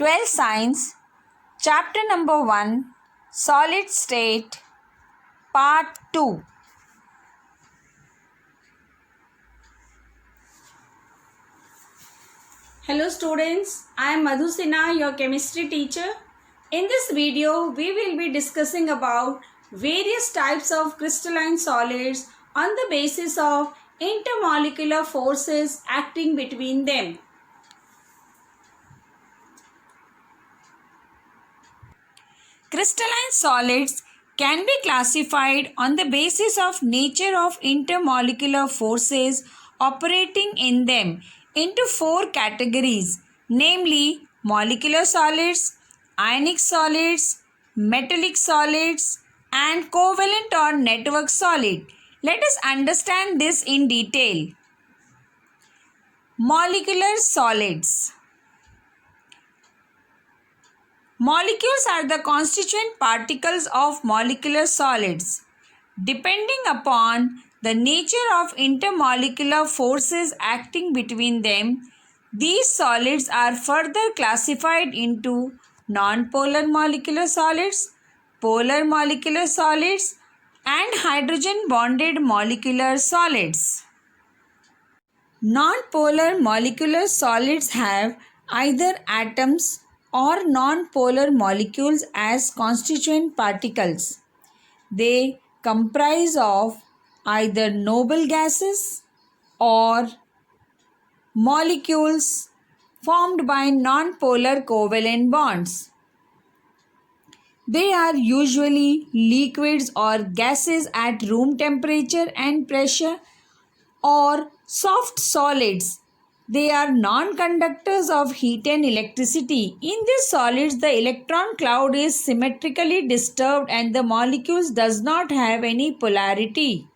12 Science, Chapter number 1, Solid State, Part 2. Hello students, I am Madhu Sinha, your chemistry teacher. In this video, we will be discussing about various types of crystalline solids on the basis of intermolecular forces acting between them. Crystalline solids can be classified on the basis of nature of intermolecular forces operating in them into four categories, namely molecular solids, ionic solids, metallic solids, and covalent or network solid. Let us understand this in detail. Molecular solids. Molecules are the constituent particles of molecular solids. Depending upon the nature of intermolecular forces acting between them, these solids are further classified into nonpolar molecular solids, polar molecular solids, and hydrogen bonded molecular solids. Nonpolar molecular solids have either atoms or non-polar molecules as constituent particles. They comprise of either noble gases or molecules formed by non-polar covalent bonds. They are usually liquids or gases at room temperature and pressure, or soft solids. They are non-conductors of heat and electricity. In these solids, the electron cloud is symmetrically disturbed and the molecules does not have any polarity.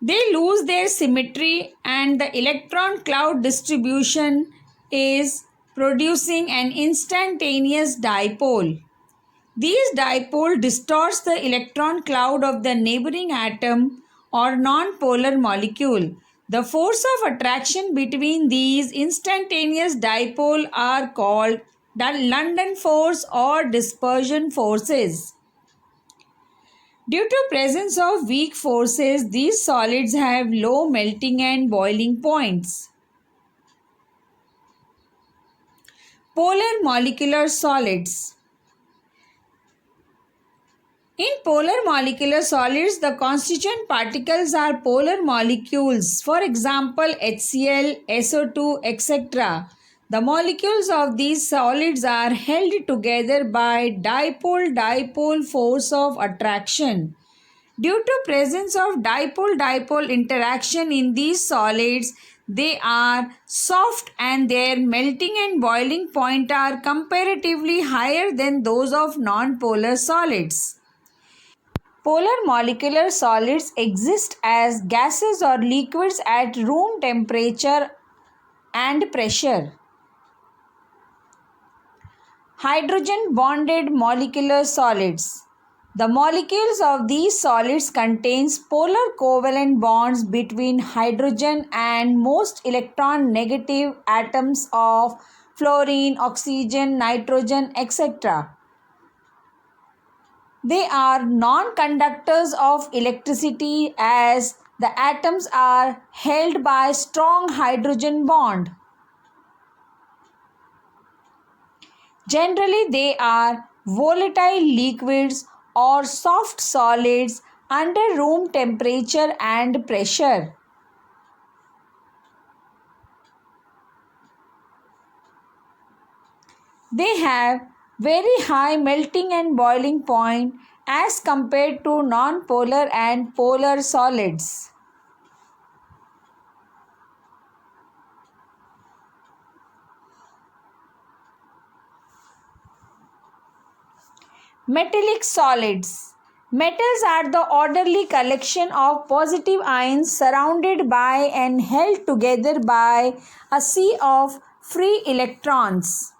They lose their symmetry and the electron cloud distribution is producing an instantaneous dipole. This dipole distorts the electron cloud of the neighboring atom or non-polar molecule. The force of attraction between these instantaneous dipole are called the London force or dispersion forces. Due to presence of weak forces, these solids have low melting and boiling points. Polar molecular solids. In polar molecular solids, the constituent particles are polar molecules, for example HCl, SO2, etc. The molecules of these solids are held together by dipole-dipole force of attraction. Due to presence of dipole-dipole interaction in these solids, they are soft and their melting and boiling point are comparatively higher than those of non-polar solids. Polar molecular solids exist as gases or liquids at room temperature and pressure. Hydrogen bonded molecular solids. The molecules of these solids contains polar covalent bonds between hydrogen and most electron negative atoms of fluorine, oxygen, nitrogen, etc. They are non-conductors of electricity as the atoms are held by strong hydrogen bond. Generally, they are volatile liquids or soft solids under room temperature and pressure. They have very high melting and boiling point as compared to non-polar and polar solids. Metallic solids. Metals are the orderly collection of positive ions surrounded by and held together by a sea of free electrons.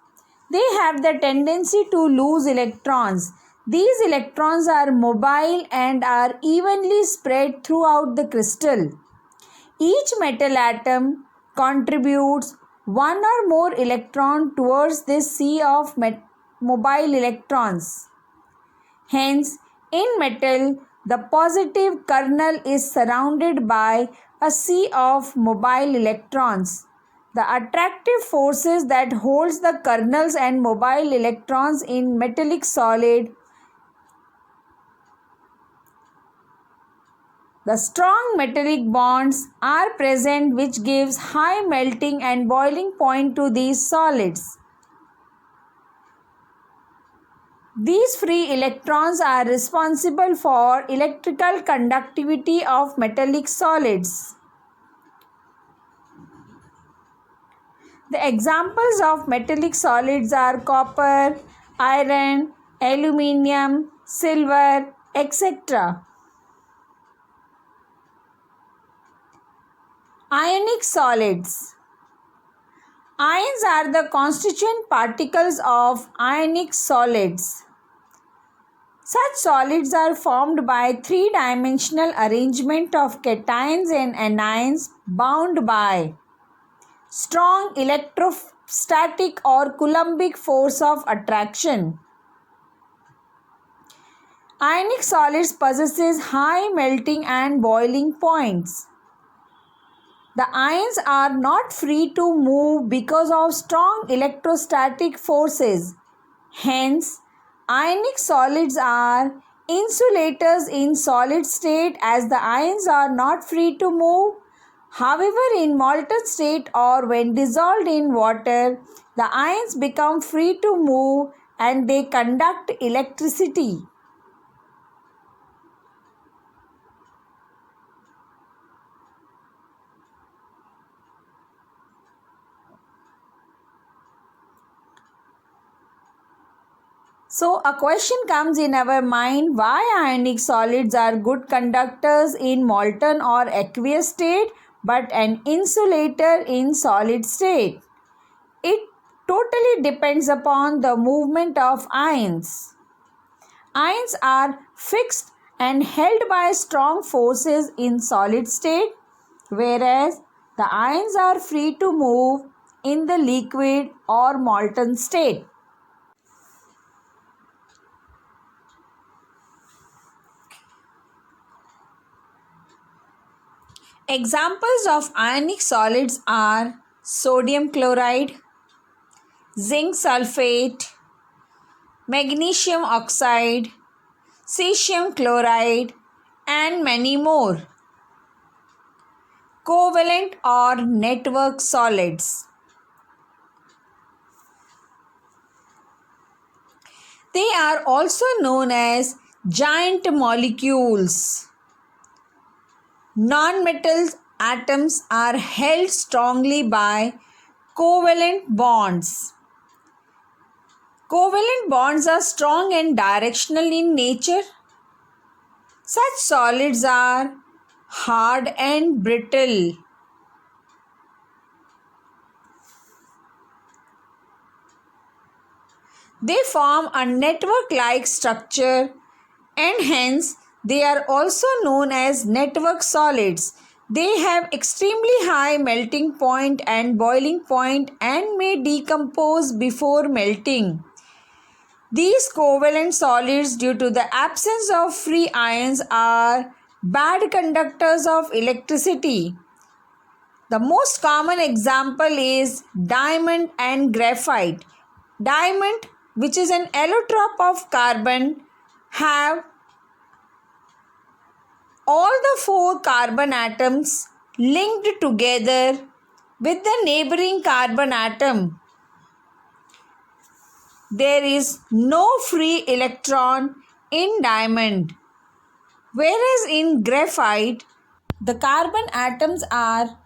They have the tendency to lose electrons. These electrons are mobile and are evenly spread throughout the crystal. Each metal atom contributes one or more electron towards this sea of mobile electrons. Hence, in metal, the positive kernel is surrounded by a sea of mobile electrons. The attractive forces that holds the kernels and mobile electrons in metallic solid. The strong metallic bonds are present which gives high melting and boiling point to these solids. These free electrons are responsible for electrical conductivity of metallic solids. The examples of metallic solids are copper, iron, aluminium, silver, etc. Ionic solids. Ions are the constituent particles of ionic solids. Such solids are formed by three-dimensional arrangement of cations and anions bound by strong electrostatic or Coulombic force of attraction. Ionic solids possesses high melting and boiling points. The ions are not free to move because of strong electrostatic forces. Hence, ionic solids are insulators in solid state as the ions are not free to move. However, in molten state or when dissolved in water, the ions become free to move and they conduct electricity. So a question comes in our mind, why ionic solids are good conductors in molten or aqueous state but an insulator in solid state? It totally depends upon the movement of ions. Ions are fixed and held by strong forces in solid state, whereas the ions are free to move in the liquid or molten state. Examples of ionic solids are sodium chloride, zinc sulfate, magnesium oxide, cesium chloride, and many more. Covalent or network solids. They are also known as giant molecules. Non-metal atoms are held strongly by covalent bonds. Covalent bonds are strong and directional in nature. Such solids are hard and brittle. They form a network-like structure and hence they are also known as network solids. They have extremely high melting point and boiling point and may decompose before melting. These covalent solids, due to the absence of free ions, are bad conductors of electricity. The most common example is diamond and graphite. Diamond, which is an allotrope of carbon, have all the 4 carbon atoms linked together with the neighboring carbon atom. There is no free electron in diamond, whereas in graphite, the carbon atoms are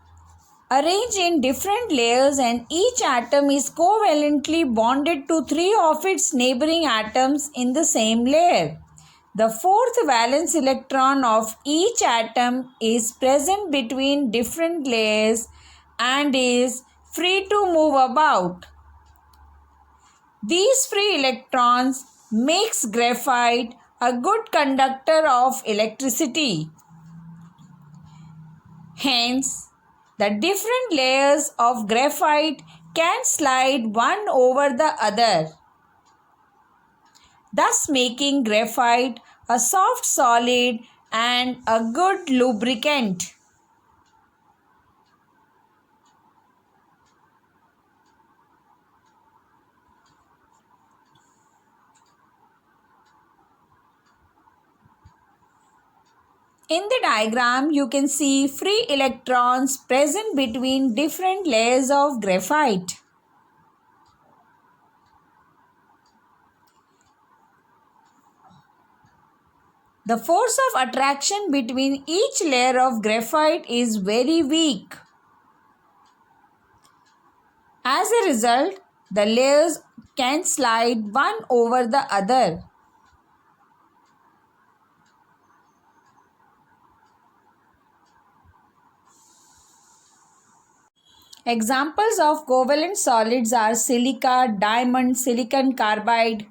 arranged in different layers and each atom is covalently bonded to 3 of its neighboring atoms in the same layer. The 4th valence electron of each atom is present between different layers and is free to move about. These free electrons makes graphite a good conductor of electricity. Hence, The different layers of graphite can slide one over the other, thus making graphite a soft solid and a good lubricant. In the diagram, you can see free electrons present between different layers of graphite. The force of attraction between each layer of graphite is very weak. As a result, the layers can slide one over the other. Examples of covalent solids are silica, diamond, silicon carbide.